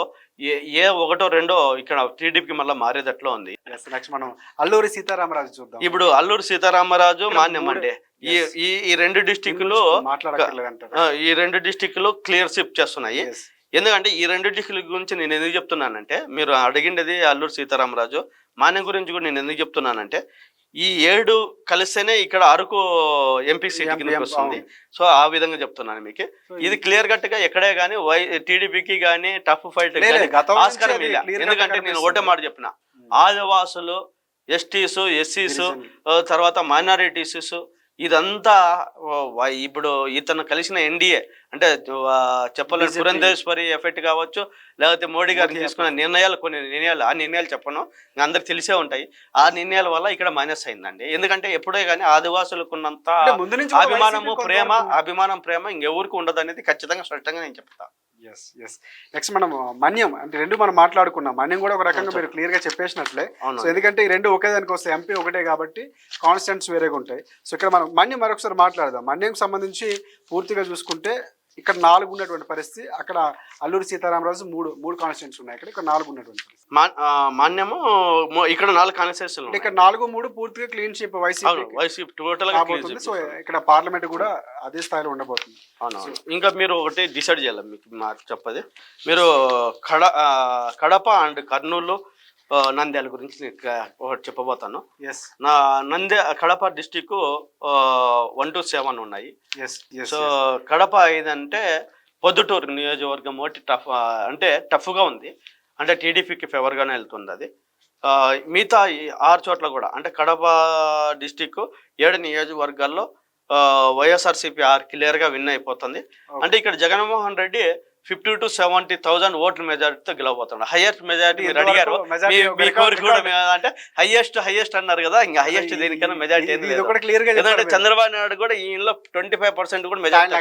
ఏ 1, 2 ఇక్కడ టీడీపీకి మళ్ళీ మారేదట్లో ఉంది. మనం అల్లూరి సీతారామరాజు చూద్దాం. ఇప్పుడు అల్లూరి సీతారామరాజు మాన్యం అంటే ఈ 2 డిస్టిక్లు ఈ 2 డిస్టిక్లు క్లియర్ షిప్ చేస్తున్నాయి. ఎందుకంటే ఈ 2 డిస్టిక్ల గురించి నేను ఎందుకు చెప్తున్నానంటే, మీరు అడిగిండేది అల్లూరి సీతారామరాజు, మాన్యం గురించి కూడా నేను ఎందుకు చెప్తున్నానంటే ఈ 7 కలిస్తేనే ఇక్కడ అరకు ఎంపీ సీట్ కిందకి వస్తుంది. సో ఆ విధంగా చెప్తున్నాను మీకు. ఇది క్లియర్ కట్ గా ఎక్కడే కానీ టీడీపీకి కానీ టఫ్ ఫైట్ ఆస్కారం ಇಲ್ಲ. ఎందుకంటే నేను ఒకటే మాట చెప్పిన, ఆదివాసులు, ఎస్టీస్, ఎస్సీస్, తర్వాత మైనారిటీస్, ఇదంతా ఇప్పుడు ఇతను కలిసిన ఎన్డీఏ అంటే చెప్పాలంటే పురంధేశ్వరి ఎఫెక్ట్ కావచ్చు, లేకపోతే మోడీ గారు తీసుకున్న నిర్ణయాలు, కొన్ని నిర్ణయాలు, ఆ నిర్ణయాలు చెప్పను అందరికి తెలిసే ఉంటాయి. ఆ నిర్ణయాల వల్ల ఇక్కడ మైనస్ అయిందండి. ఎందుకంటే ఎప్పుడే కానీ ఆదివాసులకు ఉన్నంత అభిమానం ప్రేమ ఇంకెవరికి ఉండదు అనేది ఖచ్చితంగా స్పష్టంగా నేను చెప్తా. నెక్స్ట్ మనం మన్యం అంటే రెండు మనం మాట్లాడుకున్నాం. మన్యం కూడా ఒక రకంగా మీరు క్లియర్ గా చెప్పేసినట్లే. సో ఎందుకంటే ఈ రెండు ఒకే దానికి వస్తాయి, ఎంపీ ఒకటే కాబట్టి కాన్స్టెంట్స్ వేరేగా ఉంటాయి. సో ఇక్కడ మనం మన్యం మరొకసారి మాట్లాడదాం. మన్యంకి సంబంధించి పూర్తిగా చూసుకుంటే ఇక్కడ 4 ఉన్నటువంటి పరిస్థితి, అక్కడ అల్లూరి సీతారామరాజు మూడు కాన్స్టిట్యూన్సీ ఉన్నాయి, ఇక్కడ 4 ఉన్నటువంటి పరిస్థితి. మాన్యము ఇక్కడ 4 కాన్స్టిట్యూన్సీలు, ఇక్కడ 4-3 పూర్తిగా క్లీన్ షిప్ వైసీపీ టోటల్ గా క్లీన్. సో ఇక్కడ పార్లమెంట్ కూడా అదే స్థాయిలో ఉండబోతుంది. ఇంకా మీరు ఒకటి డిసైడ్ చేయాలి, మీకు మాట చెప్పది, మీరు కడప అండ్ కర్నూలు, నంద్యాల గురించి ఒకటి చెప్పబోతాను. కడప డిస్టిక్ 1 to 7 ఉన్నాయి. సో కడప ఏదంటే పొద్దుటూరు నియోజకవర్గం ఒకటి టఫ్గా ఉంది, అంటే టీడీపీకి ఫేవర్గానే వెళ్తుంది అది. మిగతా 6 చోట్ల కూడా అంటే కడప డిస్టిక్ 7 నియోజకవర్గాల్లో వైఎస్ఆర్సీపీ క్లియర్గా విన్ అయిపోతుంది. అంటే ఇక్కడ జగన్మోహన్ రెడ్డి 50 to 70,000 ఓట్ల మెజారిటీతో గెలవబోతున్నాడు. హైయెస్ట్ మెజారిటీ మీరు అడిగారు, మీ కోరిక కూడా అంటే హైయెస్ట్ అన్నారు కదా, ఇంకా హైయెస్ట్ దేనికైనా మెజారిటీ ఎందుకంటే చంద్రబాబు నాయుడు కూడా ఈ 25% కూడా మెజారిటీ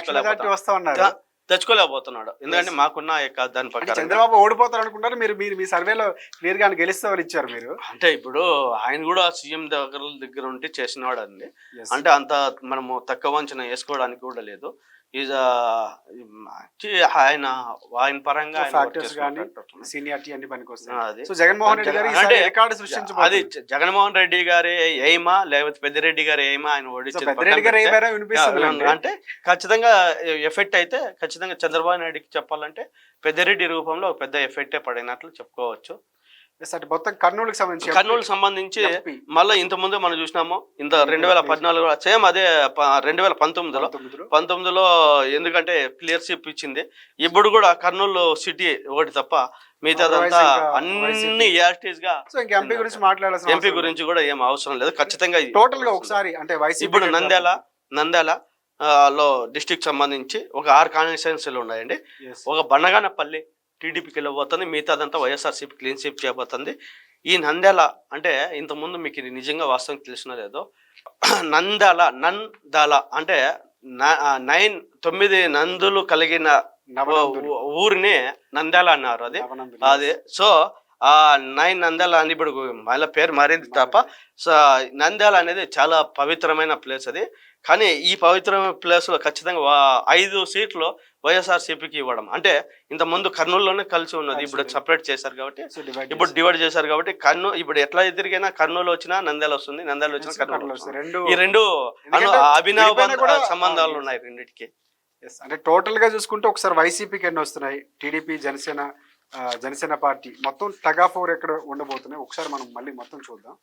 తెచ్చుకోలేకపోతున్నాడు. ఎందుకంటే మాకున్న దాని ప్రకారం చంద్రబాబు ఓడిపోతారు అనుకుంటారు మీరు. మీ సర్వేలో క్లియర్ గా గెలిస్తే వాళ్ళు ఇచ్చారు మీరు. అంటే ఇప్పుడు ఆయన కూడా సీఎం దగ్గర ఉంటే చేసినవాడు అండి. అంటే అంత మనము తక్కువ అంచనా వేసుకోవడానికి కూడా లేదు. ఆయన పరంగా అది జగన్మోహన్ రెడ్డి గారి ఎయిమా లేకపోతే పెద్దిరెడ్డి గారి ఎయిమా ఆయన ఓడించారు అంటే ఖచ్చితంగా ఎఫెక్ట్ అయితే ఖచ్చితంగా చంద్రబాబు నాయుడుకి చెప్పాలంటే పెద్దిరెడ్డి రూపంలో ఒక పెద్ద ఎఫెక్టే పడినట్లు చెప్పుకోవచ్చు. మొత్తం కర్నూలు సంబంధించి మళ్ళీ ఇంత ముందు మనం చూసినాము, ఇంత 2014 సేమ్ అదే 2019లో ఎందుకంటే క్లియర్ షిప్ ఇచ్చింది. ఇప్పుడు కూడా కర్నూలు సిటీ ఒకటి తప్ప మిగతాదంతా అన్ని యాక్టివ్ గా. ఎంపీ గురించి కూడా ఏం అవసరం లేదు, ఖచ్చితంగా టోటల్ గా ఒకసారి అంటే ఇప్పుడు నంద్యాల లో డిస్ట్రిక్ట్ సంబంధించి ఒక 6 కాన్స్టిట్యుయెన్సీలు ఉన్నాయండి. ఒక బండగానపల్లి టీడీపీకి వెళ్ళబోతుంది, మిగతాదంతా వైఎస్ఆర్సీపీ క్లీన్ స్వీప్ చేయబోతుంది. ఈ నంద్యాల అంటే ఇంతకుముందు మీకు నిజంగా వాస్తవం తెలిసినా లేదో, నందాల అంటే 9 నందులు కలిగిన ఊరిని నంద్యాల అన్నారు. అది సో 9 నంద్యాల అని ఇప్పుడు మళ్ళీ పేరు మారింది తప్ప. సో నంద్యాల అనేది చాలా పవిత్రమైన ప్లేస్ అది. కానీ ఈ పవిత్రమైన ప్లేస్లో ఖచ్చితంగా 5 సీట్లు వైఎస్ఆర్సీపీకి ఇవ్వడం అంటే ఇంత ముందు కర్నూలులోనే కలిసి ఉన్నది, ఇప్పుడు సపరేట్ చేశారు కాబట్టి, ఇప్పుడు డివైడ్ చేశారు కాబట్టి ఇప్పుడు ఎట్లా ఎదురికైనా కర్నూలు వచ్చినా నంద్యాల వస్తుంది, నంద్యాల వచ్చినా కర్నూలు వస్తుంది. ఈ రెండు అభినవ సంబంధాలు ఉన్నాయి రెండింటికి. అంటే టోటల్ గా చూసుకుంటే ఒకసారి వైసీపీకి ఎన్ని వస్తున్నాయి, టీడీపీ జనసేన పార్టీ మొత్తం టగ్ ఆఫ్ ఓవర్ ఎక్కడ ఉండబోతున్నాయి ఒకసారి మనం మళ్ళీ మొత్తం చూద్దాం.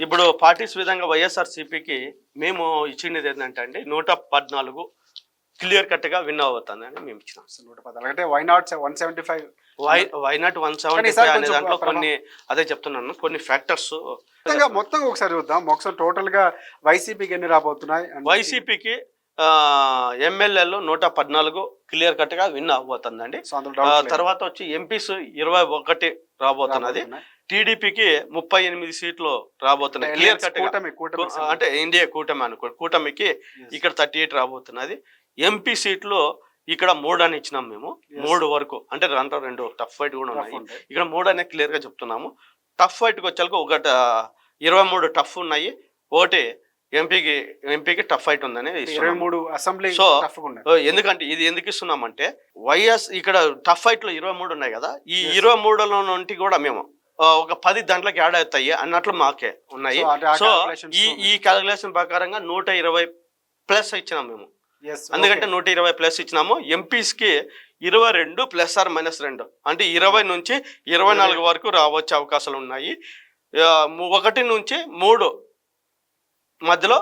ఇప్పుడు పార్టీస్ విధంగా వైఎస్ఆర్సీపీకి మేము ఇచ్చింది ఏంటంటే అండి 114 క్లియర్ కట్ గా విన్ అవుతుంది అని మేము ఇచ్చినాం. 114 అంటే వైనాట్ 175 అనే దాంట్లో కొన్ని అదే చెప్తున్నాను, కొన్ని ఫ్యాక్టర్స్ మొత్తం ఒకసారి చూద్దాం. ఒకసారి టోటల్ గా వైసీపీకి ఎన్ని రాబోతున్నాయి? వైసీపీకి ఎమ్మెల్యేలు 114 క్లియర్ కట్ గా విన్ అవబోతుందండి. తర్వాత వచ్చి ఎంపీస్ 21 రాబోతున్నది. టీడీపీకి 38 సీట్లు రాబోతున్నాయి క్లియర్ కట్ అంటే ఇండియా కూటమికి ఇక్కడ 38 రాబోతున్నది. ఎంపీ సీట్లు ఇక్కడ 3 అని ఇచ్చినాం మేము, 3 వరకు అంటే 2 టఫ్ ఫైట్ కూడా ఉన్నాయి. ఇక్కడ 3 అనే క్లియర్ గా చెప్తున్నాము. టఫ్ ఫైట్కి వచ్చాక 23 టఫ్ ఉన్నాయి, ఒకటి ఎంపీకి టఫ్ ఫైట్ ఉందని. సో ఎందుకంటే ఇది ఎందుకు ఇస్తున్నామంటే వైఎస్ ఇక్కడ టఫ్ ఫైట్ లో 23 ఉన్నాయి కదా, ఈ 23లో నుండి కూడా మేము ఒక 10 దాంట్లోకి యాడ్ అవుతాయి అన్నట్లు మాకే ఉన్నాయి. సో ఈ క్యాలిక్యులేషన్ ప్రకారంగా 120+ ఇచ్చినాం మేము. ఎందుకంటే 120+ ఇచ్చినాము. ఎంపీస్ కి 22 ± 2 అంటే 20 నుంచి 24 వరకు రావచ్చే అవకాశాలు ఉన్నాయి. 1 నుంచి 3 మధ్యలో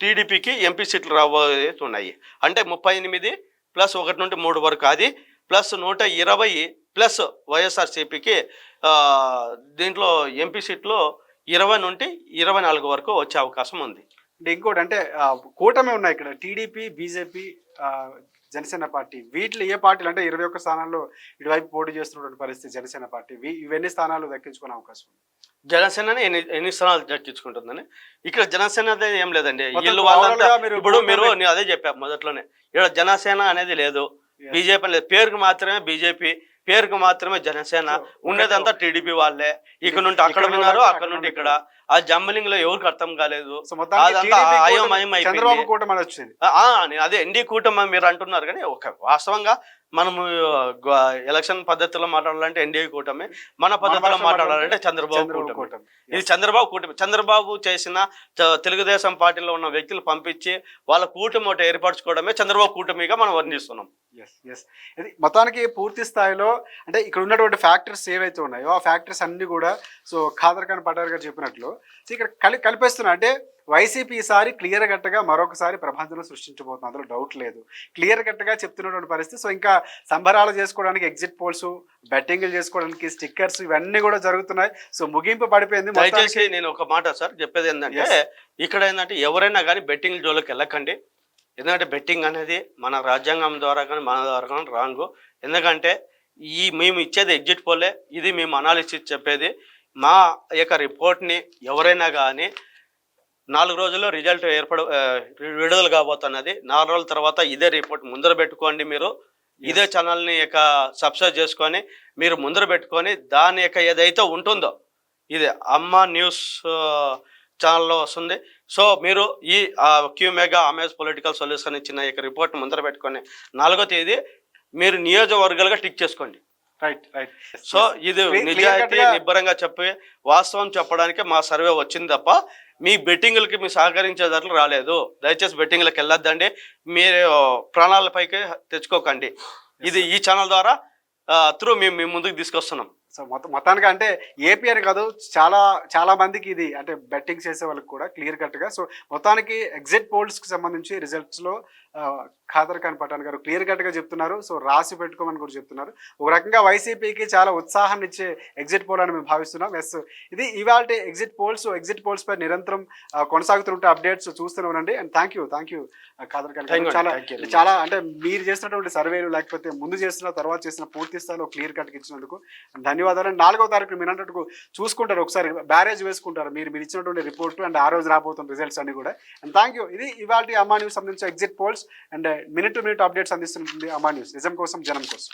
టీడీపీకి ఎంపీ సీట్లు రాబోతున్నాయి. అంటే 38 ప్లస్ 1 నుండి 3 వరకు అది ప్లస్ 120 ప్లస్ వైఎస్ఆర్సీపీకి దీంట్లో ఎంపీ సీట్లు 20 నుండి 24 వరకు వచ్చే అవకాశం ఉంది. అంటే ఇంకోటి అంటే కూటమి ఉన్నాయి ఇక్కడ టీడీపీ, బీజేపీ, జనసేన పార్టీ. వీటిలో ఏ పార్టీలు అంటే 21 స్థానాల్లో ఇటువైపు పోటీ చేస్తున్నటువంటి పరిస్థితి జనసేన పార్టీ. ఇవన్నీ స్థానాలు దక్కించుకునే అవకాశం ఉంది. జనసేన ఎన్ని స్థానాలు దక్కించుకుంటుందని ఇక్కడ జనసేన అనేది ఏం లేదండి. మొత్తం వీళ్ళు వాళ్ళంతా overall గా మీరు ఇప్పుడు నేను అదే చెప్పా మొదట్లోనే, ఇక్కడ జనసేన అనేది లేదు, బీజేపీ లేదు. పేరుకు మాత్రమే బీజేపీ, పేరుకు మాత్రమే జనసేన, ఉండేదంతా టీడీపీ వాళ్ళే. ఇక్కడ నుండి అక్కడ విన్నారు, అక్కడ నుండి ఇక్కడ. ఆ జంబలింగ్ లో ఎవరికి అర్థం కాలేదు. సో మొత్తానికి అదంతా TDP అయోమయం అయిపోయింది. చంద్రబాబు కూటమి అని వచ్చింది. అదే ఎన్డీ కూటమి మీరు అంటున్నారు, కానీ ఒక వాస్తవంగా మనము ఎలక్షన్ పద్ధతిలో మాట్లాడాలంటే ఎన్డీఏ కూటమి, మన పద్ధతిలో మాట్లాడాలంటే చంద్రబాబు కూటమి. ఇది చంద్రబాబు కూటమి. చంద్రబాబు చేసిన తెలుగుదేశం పార్టీలో ఉన్న వ్యక్తులు పంపించి వాళ్ళ కూటమి ఒకటి ఏర్పరచుకోవడమే చంద్రబాబు కూటమిగా మనం వర్ణిస్తున్నాం. ఇది మొత్తానికి పూర్తి స్థాయిలో అంటే ఇక్కడ ఉన్నటువంటి ఫ్యాక్టర్స్ ఏవైతే ఉన్నాయో ఆ ఫ్యాక్టర్స్ అన్ని కూడా సో ఖాదర్ ఖాన్ పటార్ గారు చెప్పినట్లు సో ఇక్కడ కలిపేస్తున్నా. అంటే వైసీపీ ఈసారి క్లియర్ కట్గా మరొకసారి ప్రపంచంలో సృష్టించబోతుంది, అందులో డౌట్ లేదు. క్లియర్ కట్గా చెప్తున్నటువంటి పరిస్థితి. సో ఇంకా సంబరాలు చేసుకోవడానికి ఎగ్జిట్ పోల్స్, బెట్టింగ్లు చేసుకోవడానికి స్టిక్కర్స్ ఇవన్నీ కూడా జరుగుతున్నాయి. సో ముగింపు పడిపోయింది. దయచేసి నేను ఒక మాట సార్ చెప్పేది ఏంటంటే, ఇక్కడ ఏంటంటే ఎవరైనా కానీ బెట్టింగ్ జోలికి వెళ్ళకండి. ఎందుకంటే బెట్టింగ్ అనేది మన రాజ్యాంగం ద్వారా కానీ మన ద్వారా కానీ రాంగు. ఎందుకంటే మేము ఇచ్చేది ఎగ్జిట్ పోలే, ఇది మేము అనాలిసిస్ చెప్పేది. మా యొక్క రిపోర్ట్ని ఎవరైనా కానీ 4 రోజుల్లో రిజల్ట్ విడుదల కాబోతున్నది. 4 రోజుల తర్వాత ఇదే రిపోర్ట్ ముందర పెట్టుకోండి. మీరు ఇదే ఛానల్ని యొక్క సబ్స్క్రైబ్ చేసుకొని మీరు ముందర పెట్టుకొని దాని యొక్క ఏదైతే ఉంటుందో ఇది అమ్మ న్యూస్ ఛానల్లో వస్తుంది. సో మీరు ఈ క్యూ మెగా అమేజ్ పొలిటికల్ సొల్యూషన్ ఇచ్చిన యొక్క రిపోర్ట్ ముందర పెట్టుకొని 4వ తేదీ మీరు నియోజకవర్గాలుగా టిక్ చేసుకోండి. రైట్. సో ఇది నిజాయితీ నిబ్బరంగా చెప్పి వాస్తవం చెప్పడానికి మా సర్వే వచ్చింది తప్ప మీ బెట్టింగ్లకి మీ సహకరించేదాట్లు రాలేదు. దయచేసి బెట్టింగ్లకు వెళ్ళొద్దండి, మీరు ప్రాణాలపైకి తెచ్చుకోకండి. ఇది ఈ ఛానల్ ద్వారా త్రూ మేము ముందుకు తీసుకొస్తున్నాం. సో మొత్తానికి అంటే ఏపీ అని కాదు, చాలా మందికి ఇది అంటే బెట్టింగ్ చేసే వాళ్ళకి కూడా క్లియర్ కట్గా. సో మొత్తానికి ఎగ్జిట్ పోల్స్కి సంబంధించి రిజల్ట్స్లో ఖాదర్ ఖాన్ పఠాన్ గారు క్లియర్ కట్గా చెప్తున్నారు. సో రాసి పెట్టుకోమని కూడా చెప్తున్నారు. ఒక రకంగా వైసీపీకి చాలా ఉత్సాహాన్ని ఇచ్చే ఎగ్జిట్ పోల్ అని మేము భావిస్తున్నాం. ఎస్, ఇది ఇవాళ ఎగ్జిట్ పోల్స్. ఎగ్జిట్ పోల్స్ పై నిరంతరం కొనసాగుతుంటే అప్డేట్స్ చూస్తూనే ఉండండి. And thank you Khadar Khan గారు. చాలా అంటే మీరు చేసినటువంటి సర్వేలు లేకపోతే ముందు చేసిన తర్వాత చేసిన పూర్తి స్థాయిలో క్లియర్ కట్గా ఇచ్చినందుకు ధన్యవాదాలు. 4వ తారీఖు మీరు అన్నట్టు చూసుకుంటారు, ఒకసారి బ్యారేజ్ వేసుకుంటారు మీరు ఇచ్చినటువంటి రిపోర్ట్ అండ్ ఆ రోజు రాబోతున్న రిజల్ట్స్ అన్ని కూడా. And thank you. ఇది ఇవాళ అమ్మా న్యూస్ సంబంధించిన exit polls and minute to minute updates అందిస్తుంది అమ్మా న్యూస్. నిజం కోసం, జనం కోసం.